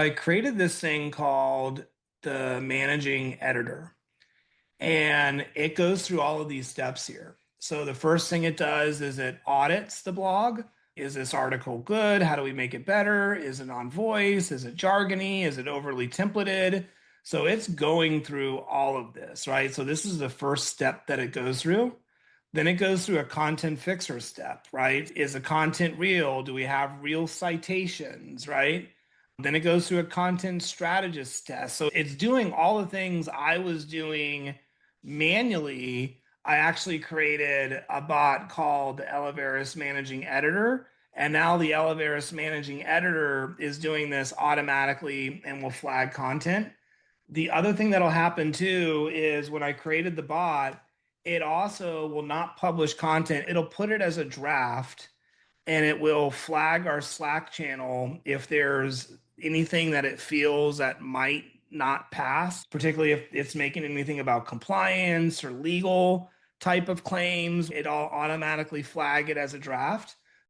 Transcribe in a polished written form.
I created this thing called the managing editor, and it goes through all of these steps here. So the first thing it does is it audits the blog. Is this article good? How do we make it better? Is it on voice? Is it jargony? Is it overly templated? So it's going through all of this, right? So this is the first step that it goes through. Then it goes through a content fixer step, right? Is the content real? Do we have real citations, right? Then it goes through a content strategist test. So it's doing all the things I was doing manually. I actually created a bot called the Elevaris Managing Editor. And now the Elevaris Managing Editor is doing this automatically and will flag content. The other thing that'll happen too is when I created the bot, it also will not publish content. It'll put it as a draft and it will flag our Slack channel if there's anything that it feels that might not pass, particularly if it's making anything about compliance or legal type of claims. It'll automatically flag it as a draft.